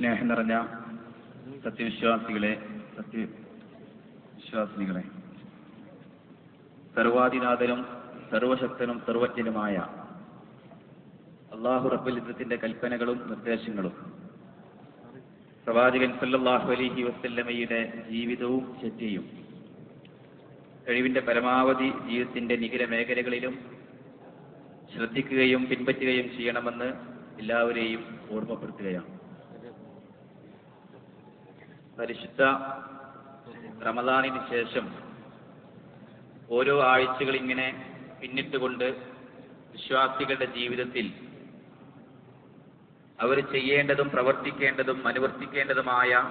സ്നേഹം നിറഞ്ഞ സത്യവിശ്വാസികളെ, സർവാധിനാഥനും സർവശക്തനും സർവജ്ഞനുമായ അല്ലാഹു റബ്ബുൽ ഇസ്സത്തിന്റെ കൽപ്പനകളും നിർദ്ദേശങ്ങളും പ്രവാചകൻ സല്ലല്ലാഹു അലൈഹി വസല്ലമയുടെ ജീവിതവും ചര്യയും കഴിവിന്റെ പരമാവധി ജീവിതത്തിന്റെ നിഖില മേഖലകളിലും ശ്രദ്ധിക്കുകയും പിൻപറ്റുകയും ചെയ്യണമെന്ന് എല്ലാവരെയും ഓർമ്മപ്പെടുത്തുകയാണ്. പരിശുദ്ധ റമദാനിന് ശേഷം ഓരോ ആഴ്ചകൾ ഇങ്ങനെ പിന്നിട്ടുകൊണ്ട് വിശ്വാസികളുടെ ജീവിതത്തിൽ അവർ ചെയ്യേണ്ടതും പ്രവർത്തിക്കേണ്ടതും അനുവർത്തിക്കേണ്ടതുമായ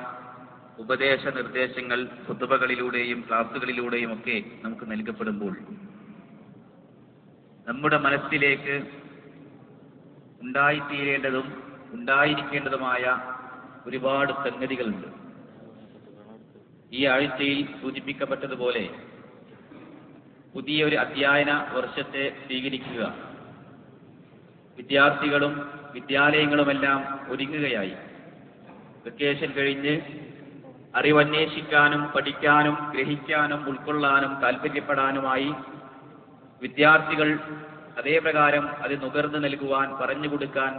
ഉപദേശ നിർദ്ദേശങ്ങൾ ഖുതുബകളിലൂടെയും ക്ലാസുകളിലൂടെയും ഒക്കെ നമുക്ക് നൽകപ്പെടുമ്പോൾ നമ്മുടെ മനസ്സിലേക്ക് ഉണ്ടായിത്തീരേണ്ടതും ഉണ്ടായിരിക്കേണ്ടതുമായ ഒരുപാട് സംഗതികളുണ്ട്. ഈ ആഴ്ചയിൽ സൂചിപ്പിക്കപ്പെട്ടതുപോലെ പുതിയ ഒരു അധ്യയന വർഷത്തെ സ്വീകരിക്കുക. വിദ്യാർത്ഥികളും വിദ്യാലയങ്ങളുമെല്ലാം ഒരുങ്ങുകയായി. വെക്കേഷൻ കഴിഞ്ഞ് അറിവന്വേഷിക്കാനും പഠിക്കാനും ഗ്രഹിക്കാനും ഉൾക്കൊള്ളാനും താല്പര്യപ്പെടാനുമായി വിദ്യാർത്ഥികൾ അതേപ്രകാരം അത് നുകർന്നു നൽകുവാൻ പറഞ്ഞു കൊടുക്കാൻ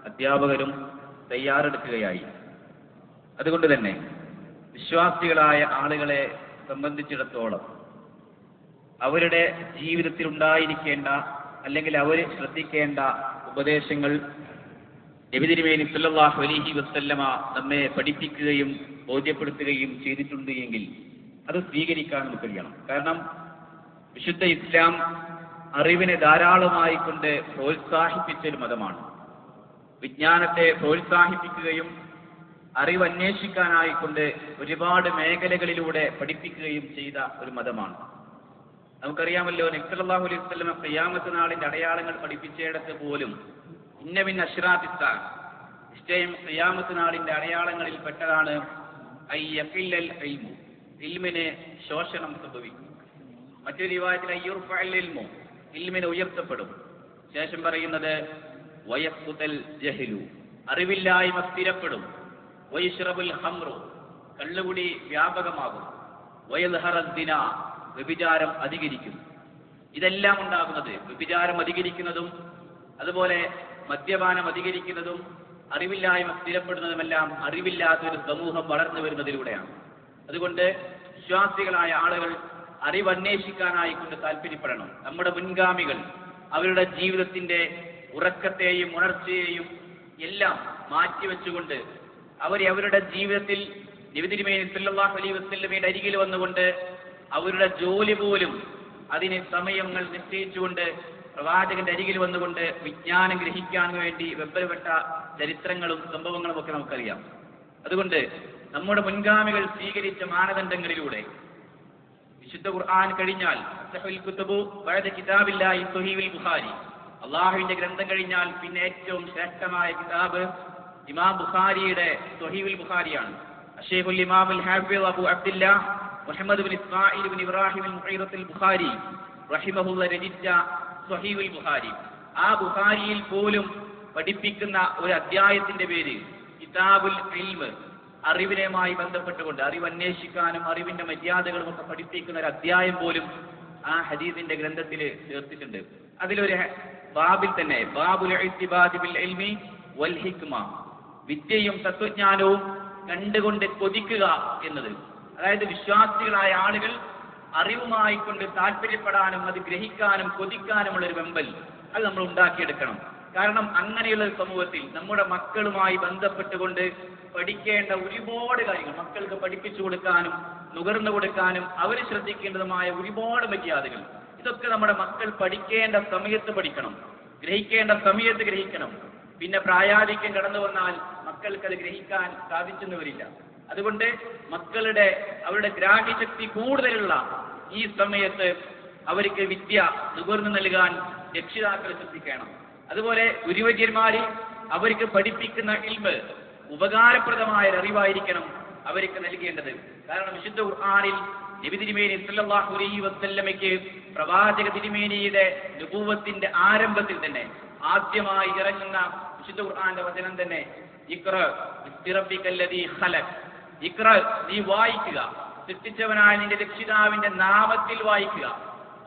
അധ്യാപകരും തയ്യാറെടുക്കുകയായി. അതുകൊണ്ട് തന്നെ വിശ്വാസികളായ ആളുകളെ സംബന്ധിച്ചിടത്തോളം അവരുടെ ജീവിതത്തിൽ ഉണ്ടായിരിക്കേണ്ട അല്ലെങ്കിൽ അവർ ശ്രദ്ധിക്കേണ്ട ഉപദേശങ്ങൾ നബി തിരുമേനി സല്ലല്ലാഹു അലൈഹി വസല്ലമ നമ്മെ പഠിപ്പിക്കുകയും ബോധ്യപ്പെടുത്തുകയും ചെയ്തിട്ടുണ്ട് എങ്കിൽ അത് സ്വീകരിക്കാൻ നമുക്ക് കഴിയണം. കാരണം വിശുദ്ധ ഇസ്ലാം അറിവിനെ ധാരാളമായി കൊണ്ട് പ്രോത്സാഹിപ്പിച്ചൊരു മതമാണ്. വിജ്ഞാനത്തെ പ്രോത്സാഹിപ്പിക്കുകയും അറിവ് അന്വേഷിക്കാനായിക്കൊണ്ട് ഒരുപാട് മേഖലകളിലൂടെ പഠിപ്പിക്കുകയും ചെയ്ത ഒരു മതമാണ്. നമുക്കറിയാമല്ലോ, നബി സല്ലല്ലാഹു അലൈഹി വസല്ലം ഖിയാമത്ത് നാളിന്റെ അടയാളങ്ങൾ പഠിപ്പിച്ചിടത്ത് പോലും ഇന്ന മിൻ അശ്റാത്തിസ്സാഅ, നിശ്ചയം ഖിയാമത്ത് നാളിന്റെ അടയാളങ്ങളിൽ പെട്ടതാണ് അയ്യഖില്ലൽ ഇൽമു, ഇൽമിനെ ശോഷണം സംഭവിക്കും. മറ്റൊരു റിവായത്തിൽ അയ്യുർഫഅൽ ഇൽമു, ഇൽമിനെ ഉയർത്തപ്പെടും. ശേഷം പറയുന്നത് വയസ്ഖുതൽ ജഹ്ലു, അറിവില്ലായ്മ സ്ഥിരപ്പെടും. വയശ്റബുൽ ഖംറു, കള്ളുകുടി വ്യാപകമാകും. വയൽഹറൽ ദിനാ, വ്യഭിചാരം അധികരിക്കും. ഇതെല്ലാം ഉണ്ടാകുന്നത്, വ്യഭിചാരം അധികരിക്കുന്നതും അതുപോലെ മദ്യപാനം അധികരിക്കുന്നതും അറിവില്ലായ്മ സ്ഥിരപ്പെടുന്നതുമെല്ലാം അറിവില്ലാത്തൊരു സമൂഹം വളർന്നു വരുന്നതിലൂടെയാണ്. അതുകൊണ്ട് വിശ്വാസികളായ ആളുകൾ അറിവന്വേഷിക്കാനായിക്കൊണ്ട് താല്പര്യപ്പെടണം. നമ്മുടെ മുൻഗാമികൾ അവരുടെ ജീവിതത്തിന്റെ ഉറക്കത്തെയും ഉണർച്ചയെയും എല്ലാം മാറ്റിവെച്ചുകൊണ്ട് അവരുടെ ജീവിതത്തിൽ നബി തിരുമേനി സല്ലല്ലാഹു അലൈഹി വസല്ലമയുടെ അരികിൽ വന്നുകൊണ്ട് അവരുടെ ജോലി പോലും അതിന് സമയങ്ങൾ നിശ്ചയിച്ചുകൊണ്ട് പ്രവാചകന്റെ അരികിൽ വന്നുകൊണ്ട് വിജ്ഞാനം ഗ്രഹിക്കാൻ വേണ്ടി വെമ്പരപ്പെട്ട ചരിത്രങ്ങളും സംഭവങ്ങളും ഒക്കെ നമുക്കറിയാം. അതുകൊണ്ട് നമ്മുടെ മുൻഗാമികൾ സ്വീകരിച്ച മാനദണ്ഡങ്ങളിലൂടെ വിശുദ്ധ ഖുർആൻ കഴിഞ്ഞാൽ ബുഖാരി, അള്ളാഹുവിന്റെ ഗ്രന്ഥം കഴിഞ്ഞാൽ പിന്നെ ഏറ്റവും ശ്രേഷ്ഠമായ കിതാബ് ഇമാം ബുഖാരിയുടെ സ്വഹീഹുൽ ബുഖാരിയാണ്. അഷേഖുൽ ഇമാമുൽ ഹാഫിദ് Abu Abdullah Muhammad bin Ismail bin Ibrahim മുഖീറത്തുൽ ബുഖാരി റഹിമഹുല്ലാഹ് രചിച്ച സ്വഹീഹുൽ ബുഖാരി. ആ ബുഖാരിയിൽ പോലും പഠിപ്പിക്കുന്ന ഒരു അധ്യായത്തിന്റെ പേര് കിതാബുൽ ഇൽമ്, അറിവിനുമായി ബന്ധപ്പെട്ടുകൊണ്ട് അറിവ് അന്വേഷിക്കാനും അറിവിന്റെ മര്യാദകളും ഒക്കെ പഠിപ്പിക്കുന്ന ഒരു അധ്യായം പോലും ആ ഹദീസിന്റെ ഗ്രന്ഥത്തിൽ ചേർത്തിട്ടുണ്ട്. അതിലൊരു ബാബിൽ തന്നെ ബാബുൽ ഇഅ്തിബാദി ബിൽ ഇൽമി വൽ ഹിക്മ, വിദ്യയും തത്വജ്ഞാനവും കണ്ടുകൊണ്ട് കൊതിക്കുക എന്നത്. അതായത് വിശ്വാസികളായ ആളുകൾ അറിവുമായി കൊണ്ട് താല്പര്യപ്പെടാനും അത് ഗ്രഹിക്കാനും കൊതിക്കാനുമുള്ള ഒരു വെമ്പൽ അത് നമ്മൾ ഉണ്ടാക്കിയെടുക്കണം. കാരണം അങ്ങനെയുള്ള ഒരു സമൂഹത്തിൽ നമ്മുടെ മക്കളുമായി ബന്ധപ്പെട്ടുകൊണ്ട് പഠിക്കേണ്ട ഒരുപാട് കാര്യങ്ങൾ മക്കൾക്ക് പഠിപ്പിച്ചു കൊടുക്കാനും നുകർന്നു കൊടുക്കാനും അവർ ശ്രദ്ധിക്കേണ്ടതുമായ ഒരുപാട് മര്യാദകൾ, ഇതൊക്കെ നമ്മുടെ മക്കൾ പഠിക്കേണ്ട സമയത്ത് പഠിക്കണം, ഗ്രഹിക്കേണ്ട സമയത്ത് ഗ്രഹിക്കണം. പിന്നെ പ്രായാധിക്യം കടന്നു വന്നാൽ മക്കൾക്കത് ഗ്രഹിക്കാൻ സാധിച്ചെന്ന് വരില്ല. അതുകൊണ്ട് അവരുടെ ഗ്രാഹ്യശക്തി കൂടുതലുള്ള ഈ സമയത്ത് അവർക്ക് വിദ്യ നുകർന്നു നൽകാൻ രക്ഷിതാക്കൾ ശ്രദ്ധിക്കണം. അതുപോലെ ഗുരുവര്യന്മാര് അവർക്ക് പഠിപ്പിക്കുന്ന ഇൽമ് ഉപകാരപ്രദമായ അറിവായിരിക്കണം അവർക്ക് നൽകേണ്ടത്. കാരണം വിശുദ്ധ ഖുർആനിൽ നബി തിരുമേനി സല്ലല്ലാഹു അലൈഹി വസല്ലമയ്ക്ക് പ്രവാചക തിരുമേനിയുടെ നുബുവത്തിന്റെ ആരംഭത്തിൽ തന്നെ ആദ്യമായി ഇറങ്ങുന്ന വിശുദ്ധ ഖുർആന്റെ വചനം തന്നെ ഇഖ്റ ബിസ്മി റബ്ബിക്കല്ലദീ ഖലഖ്. ഇഖ്റ, നീ വായിക്കുക, സൃഷ്ടിച്ചവനായ നിന്റെ രക്ഷിതാവിന്റെ നാമത്തിൽ വായിക്കുക.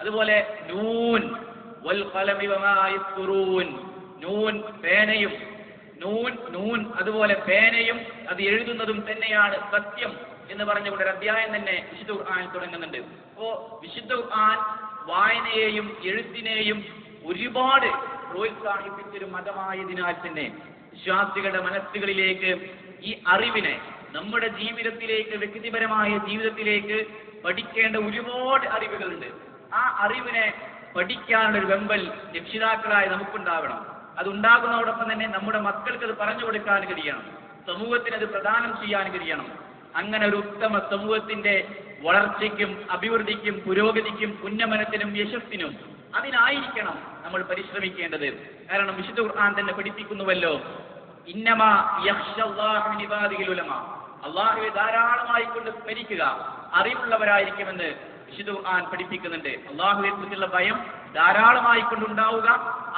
അതുപോലെ നൂൻ വൽ ഖലമി വമാ യസ്തുറൂൻ, നൂൻ പേനയും, നൂൻ അതുപോലെ പേനയും അത് എഴുതുന്നതും തന്നെയാണ് സത്യം എന്ന് പറഞ്ഞുകൊണ്ട് ഒരു അധ്യായം തന്നെ വിശുദ്ധ ഖുർആൻ തുടങ്ങുന്നുണ്ട്. അപ്പോ വിശുദ്ധ ഖുർആൻ വായനയെയും എഴുത്തിനെയും ഒരുപാട് പ്രോത്സാഹിപ്പിച്ചൊരു മതമായതിനാൽ തന്നെ വിശ്വാസികളുടെ മനസ്സുകളിലേക്ക് ഈ അറിവിനെ നമ്മുടെ ജീവിതത്തിലേക്ക്, വ്യക്തിപരമായ ജീവിതത്തിലേക്ക് പഠിക്കേണ്ട ഒരുപാട് അറിവുകളുണ്ട്. ആ അറിവിനെ പഠിക്കാനുള്ള ഒരു വെമ്പൽ രക്ഷിതാക്കളായി നമുക്കുണ്ടാവണം. അതുണ്ടാകുന്നതോടൊപ്പം തന്നെ നമ്മുടെ മക്കൾക്ക് അത് പറഞ്ഞു കൊടുക്കാൻ കഴിയണം, സമൂഹത്തിന് അത് പ്രദാനം ചെയ്യാൻ കഴിയണം. അങ്ങനെ ഒരു ഉത്തമ സമൂഹത്തിന്റെ വളർച്ചയ്ക്കും അഭിവൃദ്ധിക്കും പുരോഗതിക്കും ഉന്നമനത്തിനും യശസ്സിനും അതിനായിരിക്കണം നമ്മൾ പരിശ്രമിക്കേണ്ടത്. കാരണം വിശുദ്ധ ഖുർആൻ തന്നെ പഠിപ്പിക്കുന്നുവല്ലോ, ഇന്നമാ യഖ്ശല്ലാഹു മിൻ ഇബാദിഹിൽ ഉലമാ, അല്ലാഹുവെ ധാരാളമായി കൊണ്ട് സ്മരിക്കുക, അറിവുള്ളവരായിരിക്കുമെന്ന് വിശുദ്ധ ഖുർആൻ പഠിപ്പിക്കുന്നുണ്ട്. അല്ലാഹുവെ കുറിച്ചുള്ള ഭയം ധാരാളമായി കൊണ്ടുണ്ടാവുക,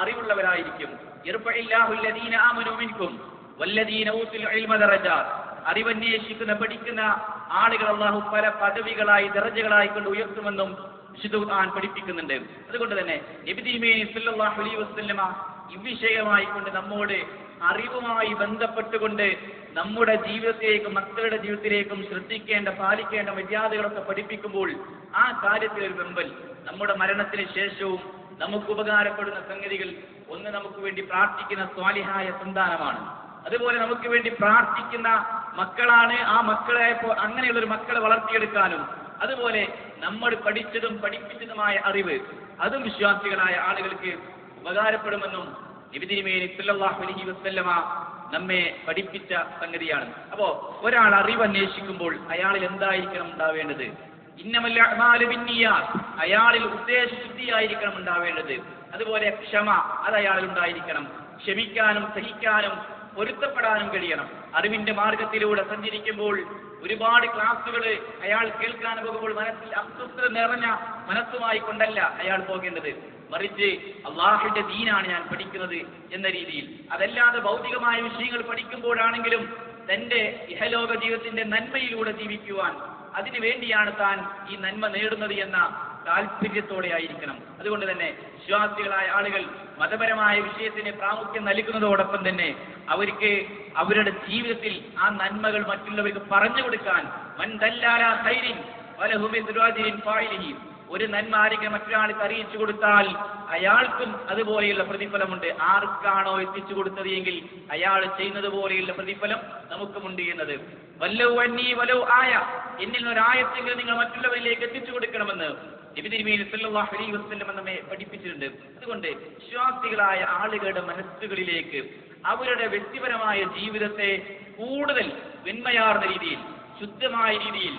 അറിവുള്ളവരായിരിക്കും. യർഫഇല്ലാഹു അല്ലദീന ആമനൂ മിൻകും വല്ലദീന ഊതുൽ ഇൽമ ദറജാത്ത്, അറിവന്വേഷിക്കുന്ന പഠിക്കുന്ന ആളുകൾ അല്ലാഹു പല പദവികളായി ദറജകളായി കൊണ്ട് ഉയർത്തുമെന്നും വിശുദ്ധ ഖുർആൻ പഠിപ്പിക്കുന്നുണ്ട്. അതുകൊണ്ട് തന്നെ നബി തിരുമേനി സല്ലല്ലാഹു അലൈഹി വസല്ലമ ഇവിഷയമായി കൊണ്ട് നമ്മോട് അറിവുമായി ബന്ധപ്പെട്ടുകൊണ്ട് നമ്മുടെ ജീവിതത്തിലേക്കും മക്കളുടെ ജീവിതത്തിലേക്കും ശ്രദ്ധിക്കേണ്ട പാലിക്കേണ്ട മര്യാദകളൊക്കെ പഠിപ്പിക്കുമ്പോൾ ആ കാര്യത്തിൽ ഒരു വെമ്പൽ, നമ്മുടെ മരണത്തിന് ശേഷവും നമുക്ക് ഉപകാരപ്പെടുന്ന സംഗതികൾ, ഒന്ന് നമുക്ക് വേണ്ടി പ്രാർത്ഥിക്കുന്ന സ്വാലിഹായ സന്താനമാണ്. അതുപോലെ നമുക്ക് വേണ്ടി പ്രാർത്ഥിക്കുന്ന മക്കളാണ്. ആ മക്കളെ അങ്ങനെയുള്ളൊരു മക്കളെ വളർത്തിയെടുക്കാനും, അതുപോലെ നമ്മൾ പഠിച്ചതും പഠിപ്പിച്ചതുമായ അറിവ് അതും വിശ്വാസികളായ ആളുകൾക്ക് ഉപകാരപ്പെടുമെന്നും നബി തിരുമേനി സല്ലല്ലാഹു അലൈഹി വസല്ലമ നമ്മെ പഠിപ്പിച്ച സംഗതിയാണ്. അപ്പോ ഒരാൾ അറിവ് അന്വേഷിക്കുമ്പോൾ അയാളിൽ എന്തായിരിക്കണം ഉണ്ടാവേണ്ടത്? ഇന്നമൽ അഅ്മാലു ബിന്നിയാത്ത്, അയാളിൽ ഉദ്ദേശശുദ്ധിയായിരിക്കണം ഉണ്ടാവേണ്ടത്. അതുപോലെ ക്ഷമ, അത് അയാളിൽ ഉണ്ടായിരിക്കണം. ക്ഷമിക്കാനും സഹിക്കാനും പൊരുത്തപ്പെടാനും കഴിയണം. അറിവിന്റെ മാർഗത്തിലൂടെ സഞ്ചരിക്കുമ്പോൾ ഒരുപാട് ക്ലാസുകൾ അയാൾ കേൾക്കാൻ പോകുമ്പോൾ മനസ്സിൽ അസ്വസ്ഥത നിറഞ്ഞ മനസ്സുമായി കൊണ്ടല്ല അയാൾ പോകേണ്ടത്, മറിച്ച് അള്ളാഹുവിന്റെ ദീനാണ് ഞാൻ പഠിക്കുന്നത് എന്ന രീതിയിൽ. അതല്ലാതെ ഭൗതികമായ വിഷയങ്ങൾ പഠിക്കുമ്പോഴാണെങ്കിലും തന്റെ ഇഹലോക ജീവിതത്തിന്റെ നന്മയിലൂടെ ജീവിക്കുവാൻ, അതിനു വേണ്ടിയാണ് താൻ ഈ നന്മ നേടുന്നത് എന്ന താല്പര്യത്തോടെ ആയിരിക്കണം. അതുകൊണ്ട് തന്നെ വിശ്വാസികളായ ആളുകൾ മതപരമായ വിഷയത്തിന് പ്രാമുഖ്യം നൽകുന്നതോടൊപ്പം തന്നെ അവർക്ക് അവരുടെ ജീവിതത്തിൽ ആ നന്മകൾ മറ്റുള്ളവർക്ക് പറഞ്ഞു കൊടുക്കാൻ, മൻ ദല്ലാല ഖൈരിൻ വലഹു മിസ്ലു അജ്രിൻ ഫാഇലിഹി, ഒരു നന്മ ആരെങ്കിലും മറ്റൊരാൾക്ക് അറിയിച്ചു കൊടുത്താൽ അയാൾക്കും അതുപോലെയുള്ള പ്രതിഫലമുണ്ട്. ആർക്കാണോ എത്തിച്ചു കൊടുത്തത് എങ്കിൽ അയാൾ ചെയ്യുന്നത് പോലെയുള്ള പ്രതിഫലം നമുക്കുമുണ്ട് എന്നത്. വല്ലൗ അന്നീ വലൗ ആയ, എന്നിൽ ഒരായത്തെങ്കിലും നിങ്ങൾ മറ്റുള്ളവരിലേക്ക് എത്തിച്ചു കൊടുക്കണമെന്ന് നബി തിരുമേനി സല്ലല്ലാഹു അലൈഹി വസല്ലം നമ്മെ പഠിപ്പിച്ചിട്ടുണ്ട്. അതുകൊണ്ട് വിശ്വാസികളായ ആളുകളുടെ മനസ്സുകളിലേക്ക് അവരുടെ വ്യക്തിപരമായ ജീവിതത്തെ കൂടുതൽ വെണ്മയാർന്ന രീതിയിൽ, ശുദ്ധമായ രീതിയിൽ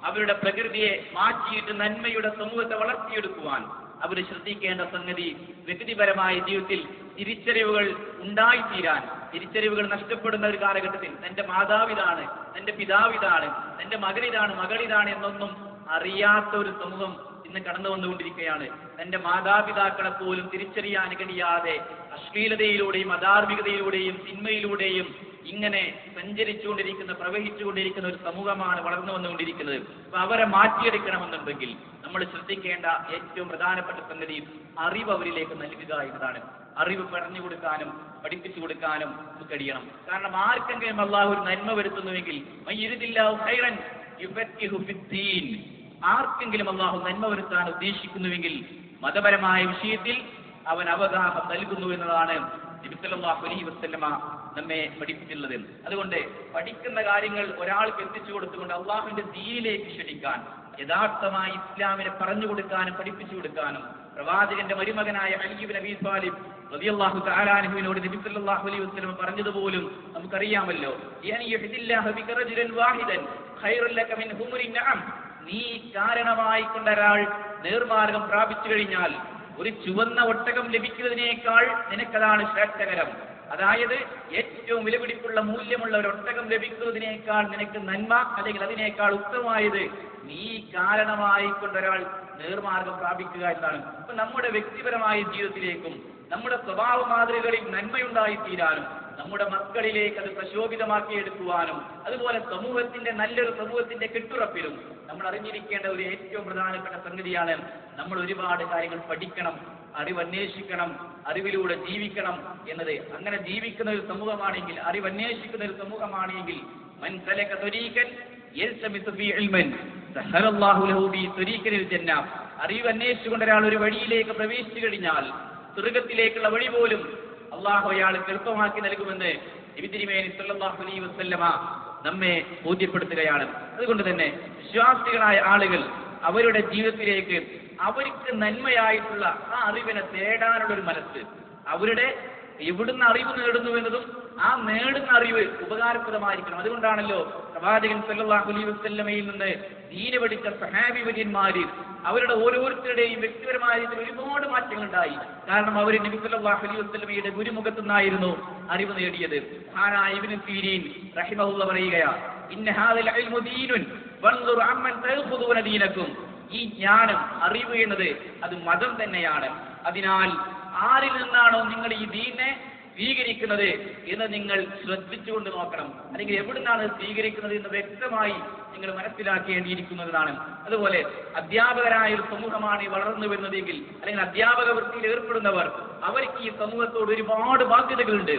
അവരുടെ പ്രകൃതിയെ മാറ്റിയിട്ട് നന്മയുടെ സമൂഹത്തെ വളർത്തിയെടുക്കുവാൻ അവർ ശ്രദ്ധിക്കേണ്ട സംഗതി, വ്യക്തിപരമായ ജീവിതത്തിൽ തിരിച്ചറിവുകൾ ഉണ്ടായിത്തീരാൻ, തിരിച്ചറിവുകൾ നഷ്ടപ്പെടുന്ന ഒരു കാലഘട്ടത്തിൽ തന്റെ മാതാവിതാണ്, തന്റെ പിതാവിതാണ്, തന്റെ മകളിതാണ് എന്നൊന്നും അറിയാത്ത ഒരു സമൂഹം ഇന്ന് കടന്നു വന്നുകൊണ്ടിരിക്കുകയാണ്. തന്റെ മാതാപിതാക്കളെ പോലും തിരിച്ചറിയാൻ കഴിയാതെ അശ്ലീലതയിലൂടെയും അധാർമികതയിലൂടെയും തിന്മയിലൂടെയും ഇങ്ങനെ പ്രവഹിച്ചുകൊണ്ടിരിക്കുന്ന ഒരു സമൂഹമാണ് വളർന്നു വന്നുകൊണ്ടിരിക്കുന്നത്. അപ്പൊ അവരെ മാറ്റിയെടുക്കണമെന്നുണ്ടെങ്കിൽ നമ്മൾ ശ്രദ്ധിക്കേണ്ട ഏറ്റവും പ്രധാനപ്പെട്ട സംഗതി അറിവ് അവരിലേക്ക് നൽകുക എന്നതാണ്. അറിവ് പറഞ്ഞു കൊടുക്കാനും പഠിപ്പിച്ചു കൊടുക്കാനും കഴിയണം. കാരണം ആർക്കെങ്കിലും അല്ലാഹു ഒരു നന്മ വരുത്തുന്നുവെങ്കിൽ, ആർക്കെങ്കിലും അല്ലാഹു നന്മ വരുത്താൻ ഉദ്ദേശിക്കുന്നുവെങ്കിൽ മതപരമായ വിഷയത്തിൽ അവൻ അവഗാഹം നൽകുന്നു എന്നതാണ് നബി സല്ലല്ലാഹു അലൈഹി വസല്ലമ നമ്മെ പഠിപ്പിച്ചിട്ടുള്ളത്. അതുകൊണ്ട് പഠിക്കുന്ന കാര്യങ്ങൾ ഒരാൾക്ക് എത്തിച്ചു കൊടുത്തുകൊണ്ട് അള്ളാഹുവിന്റെ ദീനിലേക്ക് ക്ഷണിക്കാൻ, യഥാർത്ഥമായി ഇസ്ലാമിനെ പറഞ്ഞു കൊടുക്കാനും പഠിപ്പിച്ചു കൊടുക്കാനും പ്രവാചകന്റെ മരുമകനായ അലി ഇബ്നു അബീ ത്വാലിബ് റളിയല്ലാഹു തആല അൻഹുവിനോട് നബി സല്ലല്ലാഹു അലൈഹി വസല്ലം പറഞ്ഞതുപോലും നമുക്കറിയാമല്ലോ, നീ കാരണമായി കൊണ്ടൊരാൾ നേർമാർഗം പ്രാപിച്ചു കഴിഞ്ഞാൽ ഒരു ചുവന്ന ഒട്ടകം ലഭിക്കുന്നതിനേക്കാൾ നിനക്കതാണ് ശ്രേഷ്ഠകരം. അതായത് ഏറ്റവും വിലപിടിപ്പുള്ള മൂല്യമുള്ള ഒരു ഒട്ടകം ലഭിക്കുന്നതിനേക്കാൾ നിനക്ക് നന്മ, അല്ലെങ്കിൽ അതിനേക്കാൾ ഉത്തമമായത് നീ കാരണമായി കൊണ്ടൊരാൾ നേർമാർഗം പ്രാപിക്കുക എന്നാണ്. അപ്പൊ നമ്മുടെ വ്യക്തിപരമായ ജീവിതത്തിലേക്കും നമ്മുടെ സ്വഭാവ മാതൃകകളിൽ നന്മയുണ്ടായിത്തീരാനും നമ്മുടെ മക്കളിലേക്ക് അത് പ്രശോഭിതമാക്കിയെടുക്കുവാനും അതുപോലെ സമൂഹത്തിന്റെ നല്ലൊരു സമൂഹത്തിന്റെ കെട്ടുറപ്പിലും നമ്മൾ അറിഞ്ഞിരിക്കേണ്ട ഒരു ഏറ്റവും പ്രധാനപ്പെട്ട സംഗതിയാണ് നമ്മൾ ഒരുപാട് കാര്യങ്ങൾ പഠിക്കണം, അറിവന്വേഷിക്കണം, അറിവിലൂടെ ജീവിക്കണം എന്നത്. അങ്ങനെ ജീവിക്കുന്ന ഒരു സമൂഹമാണെങ്കിൽ, അറിവന്വേഷിക്കുന്ന ഒരു സമൂഹമാണെങ്കിൽ മൻ സലക ത്വരീഖൻ യൽതമിസു ഫീ ഇൽമൻ സഹറല്ലാഹു ലഹു ബി ത്വരീഖിൽ ജന്ന. അറിവ് അന്വേഷിച്ചുകൊണ്ട് ഒരാൾ ഒരു വഴിയിലേക്ക് പ്രവേശിച്ചു കഴിഞ്ഞാൽ സ്വർഗ്ഗത്തിലേക്കുള്ള വഴി പോലും അള്ളാഹു അയാൾക്ക് എളുപ്പമാക്കി നൽകുമെന്ന് നബി തിരുമേനി സല്ലല്ലാഹു അലൈഹി വസല്ലമ നമ്മെ ബോധ്യപ്പെടുത്തുകയാണ്. അതുകൊണ്ട് തന്നെ വിശ്വാസികളായ ആളുകൾ അവരുടെ ജീവിതത്തിലേക്ക് അവർക്ക് നന്മയായിട്ടുള്ള ആ അറിവിനെ തേടാനുള്ള ഒരു മനസ്സ്, അവരുടെ എവിടുന്ന് അറിവ് നേടുന്നു എന്നതും ആ നേടുന്ന അറിവ് ഉപകാരപ്രദമായിരിക്കണം. അതുകൊണ്ടാണല്ലോ പ്രവാചകൻ സല്ലല്ലാഹു അലൈഹി വസല്ലമയിൽ നിന്ന് ദീന് പഠിച്ച സഹാബി വര്യന്മാര് അവരുടെ ഓരോരുത്തരുടെയും വ്യക്തിപരമായ ഒരുപാട് മാറ്റങ്ങൾ ഉണ്ടായി. കാരണം അവർ നബി സല്ലല്ലാഹു അലൈഹി വസല്ലമയുടെ ഗുരുമുഖത്തു നിന്നായിരുന്നു അറിവ് നേടിയത്. മഹാനായ ഇബ്നു സീരീൻ റഹിമഹുല്ലാഹ് പറയുകയാണ്, ഇന്ന ഹാദൽ ഇൽമു ദീനുൻ വൻദുർ അമ്മൻ തഖുദൂന ദീനകും. ഈ ജ്ഞാനം, അറിവ് എന്നത് അത് മതം തന്നെയാണ്. അതിനാൽ ആരിൽ നിന്നാണോ നിങ്ങൾ ഈ ദീനെ സ്വീകരിക്കുന്നത് എന്ന് നിങ്ങൾ ശ്രദ്ധിച്ചുകൊണ്ട് നോക്കണം. അല്ലെങ്കിൽ എവിടുന്നാണ് സ്വീകരിക്കുന്നത് എന്ന് വ്യക്തമായി നിങ്ങൾ മനസ്സിലാക്കേണ്ടിയിരിക്കുന്നതാണ്. അതുപോലെ അധ്യാപകരായ ഒരു സമൂഹമാണ് വളർന്നു വരുന്നതെങ്കിൽ, അല്ലെങ്കിൽ അധ്യാപക വൃത്തിയിൽ ഏർപ്പെടുന്നവർ, അവർക്ക് ഈ സമൂഹത്തോട് ഒരുപാട് ബാധ്യതകളുണ്ട്.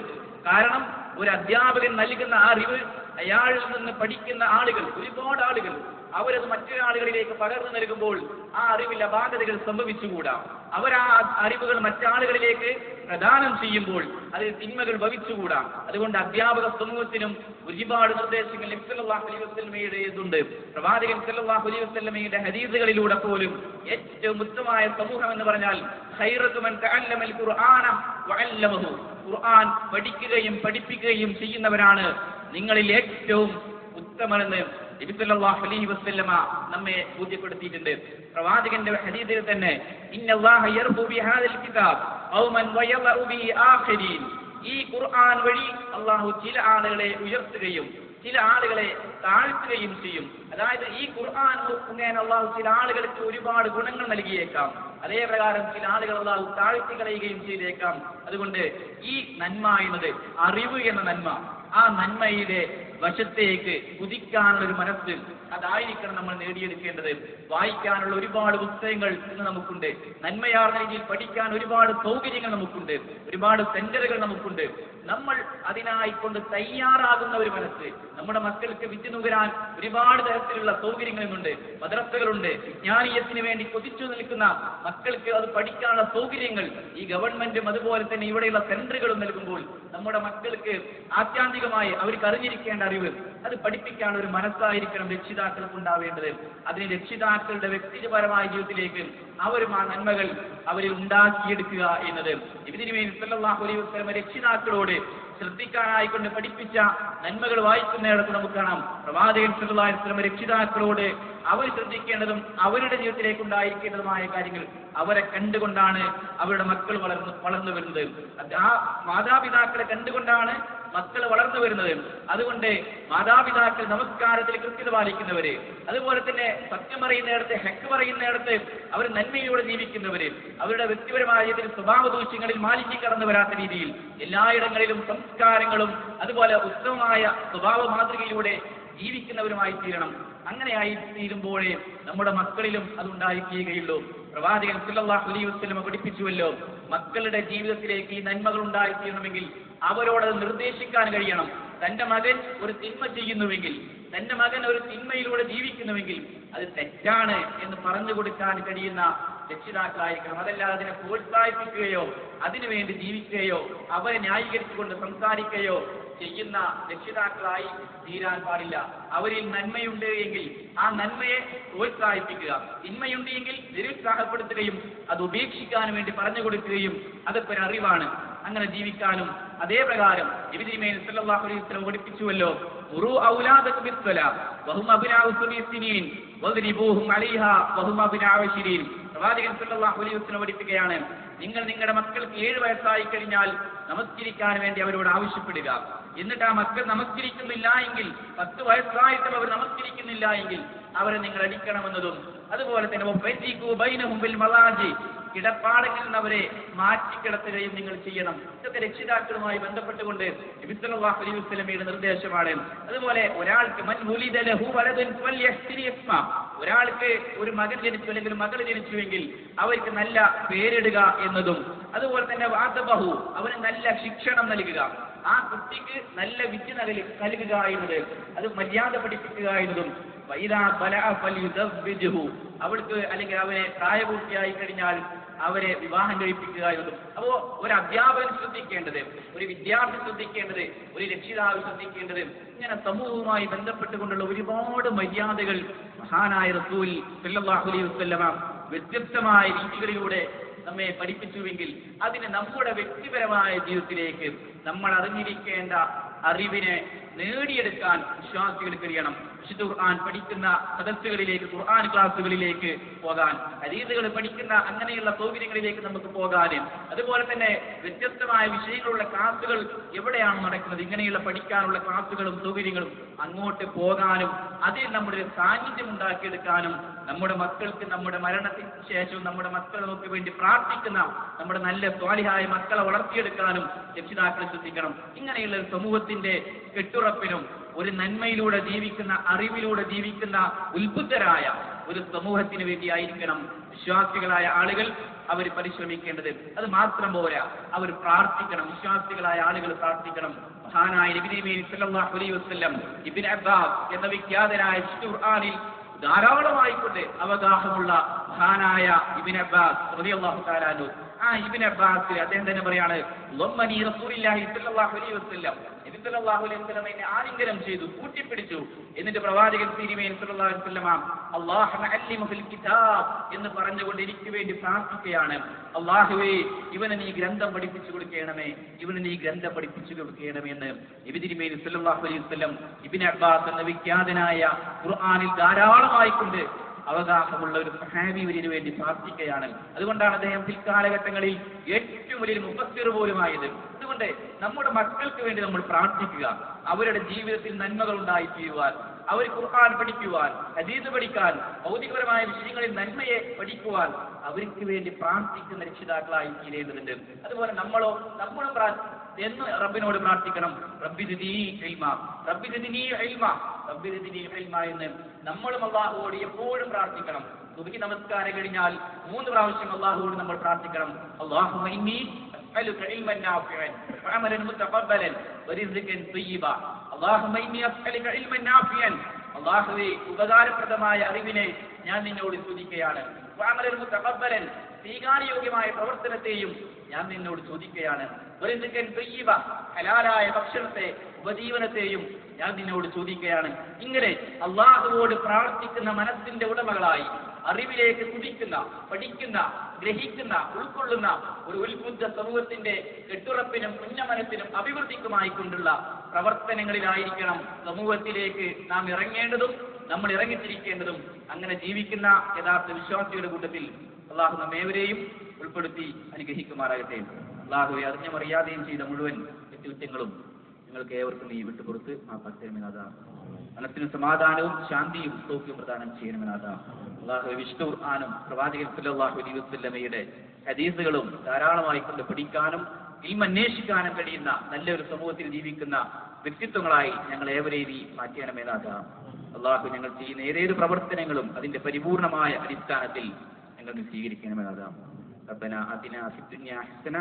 കാരണം ഒരു അധ്യാപകൻ നൽകുന്ന ആ അറിവ് അയാളിൽ നിന്ന് പഠിക്കുന്ന ആളുകൾ, ഒരുപാട് ആളുകൾ, അവരത് മറ്റൊരാളുകളിലേക്ക് പകർന്നു നൽകുമ്പോൾ ആ അറിവിൽ അപാകതകൾ സംഭവിച്ചുകൂടാ. അവരാ അറിവുകൾ മറ്റാളുകളിലേക്ക് പ്രദാനം ചെയ്യുമ്പോൾ അതിൽ തിന്മകൾ ഭവിച്ചുകൂടാ. അതുകൊണ്ട് അധ്യാപക സമൂഹത്തിനും ഒരുപാട് നിർദ്ദേശങ്ങൾ നബി സല്ലല്ലാഹു അലൈഹി വസല്ലമയുടേതുണ്ട്. പ്രവാചകൻ സല്ലല്ലാഹു അലൈഹി വസല്ലമയുടെ ഹദീസുകളിലൂടെ പോലും ഏറ്റവും ഉത്തമമായ സമൂഹം എന്ന് പറഞ്ഞാൽ ഖൈറു മൻ തഅല്ലമൽ ഖുർആന വഅല്ലമഹു. ഖുർആൻ പഠിക്കുകയും പഠിപ്പിക്കുകയും ചെയ്യുന്നവരാണ് നിങ്ങളിൽ ഏറ്റവും ഉത്തമനെന്ന് നബി സല്ലല്ലാഹു അലൈഹി വസല്ലമ നമ്മെ ബോധ്യപ്പെടുത്തിയിട്ടുണ്ട്. പ്രവാചകന്റെ ഹദീസിൽ തന്നെ ഇന്നല്ലാഹ യർഫു ബിഹാദിൽ കിതാബ് ഖൗമൻ വയളഉ ബിഹി ആഖിരീൻ. ഈ ഖുർആൻ വഴി അല്ലാഹു ചില ആളുകളെ ഉയർത്തുകയും ചില ആളുകളെ താഴ്ത്തുകയും ചെയ്യും. അതായത് ഈ ഖുർആൻ മുഖേന അല്ലാഹു ചില ആളുകൾക്ക് ഒരുപാട് ഗുണങ്ങൾ നൽകിയേക്കാം, അതേ പ്രകാരം ചില ആളുകൾ അല്ലാഹു താഴ്ത്തി കളയുകയും ചെയ്തേക്കാം. അതുകൊണ്ട് ഈ നന്മ എന്നത്, അറിവ് എന്ന നന്മ, ആ നന്മയുടെ വശത്തേക്ക് കുതിക്കാനുള്ള ഒരു മനസ്സ്, അതായിരിക്കണം നമ്മൾ നേടിയെടുക്കേണ്ടത്. വായിക്കാനുള്ള ഒരുപാട് പുസ്തകങ്ങൾ ഇന്ന് നമുക്കുണ്ട്. നന്മയാർന്ന രീതിയിൽ പഠിക്കാൻ ഒരുപാട് സൗകര്യങ്ങൾ നമുക്കുണ്ട്, ഒരുപാട് സെന്ററുകൾ നമുക്കുണ്ട്. നമ്മൾ അതിനായിക്കൊണ്ട് തയ്യാറാകുന്ന ഒരു മനസ്സ്, നമ്മുടെ മക്കൾക്ക് വിദ്യ നുകരാൻ ഒരുപാട് തരത്തിലുള്ള സൗകര്യങ്ങളുണ്ട്, മദ്രസകളുണ്ട്. വിജ്ഞാനീയത്തിന് വേണ്ടി കൊതിച്ചു നിൽക്കുന്ന മക്കൾക്ക് അത് പഠിക്കാനുള്ള സൗകര്യങ്ങൾ ഈ ഗവൺമെന്റും അതുപോലെ തന്നെ ഇവിടെയുള്ള സെന്ററുകളും നൽകുമ്പോൾ നമ്മുടെ മക്കൾക്ക് ആത്യാന്തികമായി അവർക്ക് അറിഞ്ഞിരിക്കേണ്ട അറിവ് അത് പഠിപ്പിക്കാനുള്ള ഒരു മനസ്സായിരിക്കണം രക്ഷിതാക്കൾക്ക് ഉണ്ടാവേണ്ടത്. അതിന് രക്ഷിതാക്കളുടെ വ്യക്തിപരമായ ജീവിതത്തിലേക്ക് അവരും ആ നന്മകൾ അവരിൽ ഉണ്ടാക്കിയെടുക്കുക എന്നത് ഇതിനു വേണ്ടി സല്ലല്ലാഹു അലൈഹി വസല്ലം രക്ഷിതാക്കളോട് ശ്രദ്ധിക്കാനായിക്കൊണ്ട് പഠിപ്പിച്ച നന്മകൾ വായിക്കുന്നിടത്ത് നമുക്ക് കാണാം. പ്രവാചകൻ സല്ലല്ലാഹു അലൈഹി വസല്ലം രക്ഷിതാക്കളോട് അവർ ശ്രദ്ധിക്കേണ്ടതും അവരുടെ ജീവിതത്തിലേക്ക് ഉണ്ടായിരിക്കേണ്ടതുമായ കാര്യങ്ങൾ അവരെ കണ്ടുകൊണ്ടാണ് അവരുടെ മക്കൾ വളർന്നു വരുന്നത്. ആ മാതാപിതാക്കളെ കണ്ടുകൊണ്ടാണ് മക്കൾ വളർന്നു വരുന്നത്. അതുകൊണ്ട് മാതാപിതാക്കൾ നമസ്കാരത്തിൽ കൃത്യത പാലിക്കുന്നവര്, അതുപോലെ തന്നെ സത്യം പറയുന്നിടത്ത്, ഹക്ക് പറയുന്നിടത്ത് അവർ നന്മയിലൂടെ ജീവിക്കുന്നവര്, അവരുടെ വ്യക്തിപരമായ രീതിയിൽ സ്വഭാവ ദൂഷ്യങ്ങളിൽ മാലിന്യം കടന്നു വരാത്ത രീതിയിൽ എല്ലായിടങ്ങളിലും സംസ്കാരങ്ങളും അതുപോലെ ഉത്തമമായ സ്വഭാവ മാതൃകയിലൂടെ ജീവിക്കുന്നവരുമായി തീരണം. അങ്ങനെയായി തീരുമ്പോഴേ നമ്മുടെ മക്കളിലും അതുണ്ടായിത്തീരുകയുള്ളൂ. പ്രവാചകൻ സല്ലല്ലാഹു അലൈഹി വസല്ലം പഠിപ്പിച്ചുവല്ലോ, മക്കളുടെ ജീവിതത്തിലേക്ക് ഈ നന്മകൾ ഉണ്ടായിത്തീരണമെങ്കിൽ അവരോട് നിർദ്ദേശിക്കാൻ കഴിയണം. തന്റെ മകൻ ഒരു തിന്മ ചെയ്യുന്നുവെങ്കിൽ, തന്റെ മകൻ ഒരു തിന്മയിലൂടെ ജീവിക്കുന്നുവെങ്കിൽ അത് തെറ്റാണ് എന്ന് പറഞ്ഞു കൊടുക്കാൻ കഴിയുന്ന രക്ഷിതാക്കളായിരിക്കണം. അതല്ലാതെ അതിനെ പ്രോത്സാഹിപ്പിക്കുകയോ അതിനുവേണ്ടി ജീവിക്കുകയോ അവരെ ന്യായീകരിച്ചുകൊണ്ട് സംസാരിക്കുകയോ ചെയ്യുന്ന രക്ഷിതാക്കളായി തീരാൻ പാടില്ല. അവരിൽ നന്മയുണ്ട് എങ്കിൽ ആ നന്മയെ പ്രോത്സാഹിപ്പിക്കുക, തിന്മയുണ്ട് എങ്കിൽ നിരുത്സാഹപ്പെടുത്തുകയും അത് ഉപേക്ഷിക്കാനും വേണ്ടി പറഞ്ഞു കൊടുക്കുകയും അതൊക്കെ ഒരു അറിവാണ്. അങ്ങനെ ജീവിക്കാനും അതേ പ്രകാരം നബി തിരുമേനി സല്ലല്ലാഹു അലൈഹി വസല്ലം പഠിപ്പിച്ചുവല്ലോ, ഉറു ഔലാദക ബിസ്സലാ വഹും അബ്നാഉ സബീസിനീൻ വദ്രിബൂഹും അലൈഹാ വഹും അബ്നാഉ ശരീൻ. പ്രവാചകൻ സല്ലല്ലാഹു അലൈഹി വസല്ലം പഠിപ്പിക്കുകയാണ്, നിങ്ങൾ നിങ്ങളുടെ മക്കൾക്ക് 7 വയസ്സായി കഴിഞ്ഞാൽ നമസ്കരിക്കാൻ വേണ്ടി അവരോട് ആവശ്യപ്പെടുക. എന്നിട്ട് ആ മക്കൾ നമസ്കരിക്കുന്നില്ല എങ്കിൽ, 10 വയസ്സായിട്ടും അവർ നമസ്കരിക്കുന്നില്ല എങ്കിൽ അവരെ നിങ്ങൾ അടിക്കണമെന്നതും അതുപോലെ തന്നെ കിടപ്പാടങ്ങളിൽ നിന്ന് അവരെ മാറ്റിക്കിടത്തുകയും നിങ്ങൾ ചെയ്യണം. ഇതൊക്കെ രക്ഷിതാക്കളുമായി ബന്ധപ്പെട്ടുകൊണ്ട് നബി സല്ലല്ലാഹു അലൈഹി വസല്ലമയുടെ നിർദ്ദേശമാണ്. അതുപോലെ ഒരാൾക്ക് മൻ വുലിദ ലഹു വലദുൻ ഫൽയഹ്സിനി ഇസ്മ, ഒരാൾക്ക് ഒരു മകൻ ജനിച്ചു അല്ലെങ്കിൽ മകൾ ജനിച്ചുവെങ്കിൽ അവർക്ക് നല്ല പേരിടുക എന്നതും, അതുപോലെ തന്നെ വാദബഹു, അവന് നല്ല ശിക്ഷണം നൽകുക, ആ കുട്ടിക്ക് നല്ല വിദ്യ നൽകുക എന്നത്, അത് മര്യാദ പഠിപ്പിക്കുക എന്നതും, അവൾക്ക് അല്ലെങ്കിൽ അവനെ പ്രായപൂർത്തിയായി കഴിഞ്ഞാൽ അവരെ വിവാഹം കഴിപ്പിക്കുക എന്നതും. അപ്പോ ഒരു അധ്യാപകൻ ശ്രദ്ധിക്കേണ്ടത്, ഒരു വിദ്യാർത്ഥി ശ്രദ്ധിക്കേണ്ടത്, ഒരു രക്ഷിതാവ് ശ്രദ്ധിക്കേണ്ടത്, ഇങ്ങനെ സമൂഹവുമായി ബന്ധപ്പെട്ടുകൊണ്ടുള്ള ഒരുപാട് മര്യാദകൾ മഹാനായ റസൂൽ സല്ലല്ലാഹു അലൈഹി വസല്ലമ വ്യത്യസ്തമായ രീതികളിലൂടെ നമ്മെ പഠിപ്പിച്ചുവെങ്കിൽ അതിന് നമ്മുടെ വ്യക്തിപരമായ ജീവിതത്തിലേക്ക് നമ്മൾ അറിഞ്ഞിരിക്കേണ്ട അറിവിനെ നേടിയെടുക്കാൻ വിശ്വാസികൾക്ക് കഴിയണം. വിശുദ്ധ ഖുർആൻ പഠിക്കുന്ന സദസ്സുകളിലേക്ക്, ഖുർആൻ ക്ലാസ്സുകളിലേക്ക് പോകാൻ, ഹദീസുകൾ പഠിക്കുന്ന അങ്ങനെയുള്ള സൗകര്യങ്ങളിലേക്ക് നമുക്ക് പോകാനും, അതുപോലെ തന്നെ വ്യത്യസ്തമായ വിഷയങ്ങളുള്ള ക്ലാസ്സുകൾ എവിടെയാണ് നടക്കുന്നത്, ഇങ്ങനെയുള്ള പഠിക്കാനുള്ള ക്ലാസ്സുകളും സൗകര്യങ്ങളും അങ്ങോട്ട് പോകാനും അതിൽ നമ്മുടെ സാന്നിധ്യം ഉണ്ടാക്കിയെടുക്കാനും, നമ്മുടെ മക്കൾക്ക് നമ്മുടെ മരണത്തിന് ശേഷവും നമ്മുടെ മക്കൾക്ക് വേണ്ടി പ്രാർത്ഥിക്കുന്ന നമ്മുടെ നല്ല സ്വാലിഹായ മക്കളെ വളർത്തിയെടുക്കാനും രക്ഷിതാക്കൾ ശ്രദ്ധിക്കണം. ഇങ്ങനെയുള്ള ഒരു സമൂഹത്തിന്റെ കെട്ടുറപ്പിനും ഒരു നന്മയിലൂടെ ജീവിക്കുന്ന, അറിവിലൂടെ ജീവിക്കുന്ന ഉത്ബുദ്ധരായ ഒരു സമൂഹത്തിന് വേണ്ടിയായിരിക്കണം വിശ്വാസികളായ ആളുകൾ അവർ പരിശ്രമിക്കേണ്ടത്. അത് മാത്രം പോരാ, അവർ പ്രാർത്ഥിക്കണം. വിശ്വാസികളായ ആളുകൾ പ്രാർത്ഥിക്കണം. മഹാനായ നബി സല്ലല്ലാഹു അലൈഹി വസല്ലം ഇബ്നു അബ്ബാസ് എന്ന വിഖ്യാതനായ ഖുർആനിൽ ധാരാളമായിക്കൊണ്ട് അവഗാഹമുള്ള മഹാനായ ഇബ്നു അബ്ബാസ് റളിയല്ലാഹു തആല അൻഹു, ആ ഇബ്നു അബ്ബാസ് അദ്ദേഹം തന്നെ പറയാണ്, ലമ്മനി റസൂലുള്ളാഹി സല്ലല്ലാഹു അലൈഹി വസല്ലം, നബി സല്ലല്ലാഹു അലൈഹി വസല്ലം എന്നെ ആലിംഗനം ചെയ്തു, കൂട്ടിപ്പിടിച്ചു. എന്നിട്ട് പ്രവാചകൻ തിരുമേനി സല്ലല്ലാഹു അലൈഹി വസല്ലം അല്ലാഹുമ്മ അല്ലിമുൽ കിതാബ് എന്ന് പറഞ്ഞുകൊണ്ട് എനിക്ക് വേണ്ടി പ്രാർത്ഥിക്കുകയാണ്. അല്ലാഹുവേ, ഇവനെ നീ ഗ്രന്ഥം പഠിപ്പിച്ചു കൊടുക്കണമേ, ഇവനെ നീ ഗ്രന്ഥം പഠിപ്പിച്ചു കൊടുക്കണമേ എന്ന് നബി തിരുമേനി സല്ലല്ലാഹു അലൈഹി വസല്ലം ഇബ്നു അബ്ബാസ് എന്ന വിഖ്യാതനായ ഖുർആനിൽ ധാരാളമായിക്കൊണ്ട് അവഗാഹമുള്ള ഒരു സഹാബിവിന് വേണ്ടി പ്രാർത്ഥിക്കുകയാണ്. അതുകൊണ്ടാണ് അദ്ദേഹം പിൽക്കാലഘട്ടങ്ങളിൽ ഏറ്റവും വലിയ മുഫസ്സിർ പോലുമായത്. അതുകൊണ്ട് നമ്മുടെ മക്കൾക്ക് വേണ്ടി നമ്മൾ പ്രാർത്ഥിക്കുക. അവരുടെ ജീവിതത്തിൽ നന്മകൾ ഉണ്ടായി തീരുവാൻ, അവർ ഖുർആൻ പഠിക്കുവാൻ, ഹദീസ് പഠിക്കാൻ, ഭൗതികപരമായ വിഷയങ്ങളിൽ നന്മയെ പഠിക്കുവാൻ അവർക്ക് വേണ്ടി പ്രാർത്ഥിക്കുന്ന രക്ഷിതാക്കളായി തീരേണ്ടതുണ്ട്. അതുപോലെ നമ്മളും എന്ന് റബ്ബിനോട് പ്രാർത്ഥിക്കണം. റബ്ബി സിദ്നി ഇൽമ, റബ്ബി സിദ്നി ഇൽമ, റബ്ബി സിദ്നി ഇൽമ എന്ന് നമ്മളും അല്ലാഹുവോട് എപ്പോഴും പ്രാർത്ഥിക്കണം. സുബ്ഹി നമസ്കാരം കഴിഞ്ഞാൽ 3 പ്രാവശ്യം അല്ലാഹുവോട് നമ്മൾ പ്രാർത്ഥിക്കണം. അല്ലാഹുമ്മ ഇന്നി അസ്അലുക ഇൽമൻ നാഫിഅൻ വഅമലൻ മുതഖബ്ബലൻ വറിസ്ഖൻ തയ്യിബ. അല്ലാഹുമ്മ ഇന്നി അസ്അലുക ഇൽമൻ നാഫിഅൻ, അല്ലാഹുവേ, ഉപകാരപ്രദമായ അറിവിനെ ഞാൻ നിന്നോട് ചോദിക്കുകയാണ്. വഅമലൻ മുതഖബ്ബലൻ, സ്വീകാര്യയോഗ്യമായ പ്രവർത്തനത്തെയും ഞാൻ നിന്നോട് ചോദിക്കുകയാണ്. വറിസ്ഖൻ തയ്യിബ, ഹലാലായ ഭക്ഷണത്തെ, ഉപജീവനത്തെയും ഞാൻ നിന്നോട് ചോദിക്കുകയാണ്. ഇങ്ങനെ അല്ലാഹുവോട് പ്രാർത്ഥിക്കുന്ന മനസ്സിന്റെ ഉടമകളായി അറിവിലേക്ക് കുതിക്കുന്ന, പഠിക്കുന്ന, ഗ്രഹിക്കുന്ന, ഉൾക്കൊള്ളുന്ന ഒരു ഉത്ബുദ്ധ സമൂഹത്തിന്റെ കെട്ടുറപ്പിനും ഉന്നമനത്തിനും അഭിവൃദ്ധിക്കുമായി കൊണ്ടുള്ള പ്രവർത്തനങ്ങളിലായിരിക്കണം സമൂഹത്തിലേക്ക് നാം ഇറങ്ങേണ്ടതും നമ്മൾ ഇറങ്ങിത്തിരിക്കേണ്ടതും. അങ്ങനെ ജീവിക്കുന്ന യഥാർത്ഥ വിശ്വാസികളുടെ കൂട്ടത്തിൽ അള്ളാഹു നമ്മേവരെയും ഉൾപ്പെടുത്തി അനുഗ്രഹിക്കുമാറാകട്ടെ. അള്ളാഹുവെ, അറിഞ്ഞുമറിയാതെയും ചെയ്ത മുഴുവൻ തെറ്റുകുറ്റങ്ങളും നിങ്ങൾക്ക് ഏവർക്കും നീ വിട്ടുപുറത്ത് മാപ്പാക്കണമെന്നാഥ. മനസ്സിന് സമാധാനവും ശാന്തിയും സൗഖ്യവും പ്രദാനം ചെയ്യണമെന്നാഥ. അള്ളാഹുവെ, വിശുദ്ധ ഖുർആനും പ്രവാചകൻ സല്ലല്ലാഹു അലൈഹി വസല്ലമയുടെ ഹദീസുകളും ധാരാളമായി കൊണ്ട് പഠിക്കാനും ഇൽമ അന്വേഷിക്കാനും കഴിയുന്ന നല്ലൊരു സമൂഹത്തിൽ ജീവിക്കുന്ന വ്യക്തിത്വങ്ങളായി ഞങ്ങൾ ഏവരെയും നീ മാറ്റണമെന്നാഥ. അള്ളാഹു, ഞങ്ങൾ ചെയ്യുന്ന ഏതേത് പ്രവർത്തനങ്ങളും അതിന്റെ പരിപൂർണമായ അടിസ്ഥാനത്തിൽ ഞങ്ങൾ സ്വീകരിക്കണമെന്നാഥ. റബ്ബനാ ആതിനാ ഫിദ്ദുനിയാ ഹസന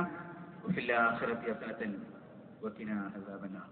വഫിൽ ആഖിറതി ഹസനതൻ വഖിനാ അദാബന്നാർ.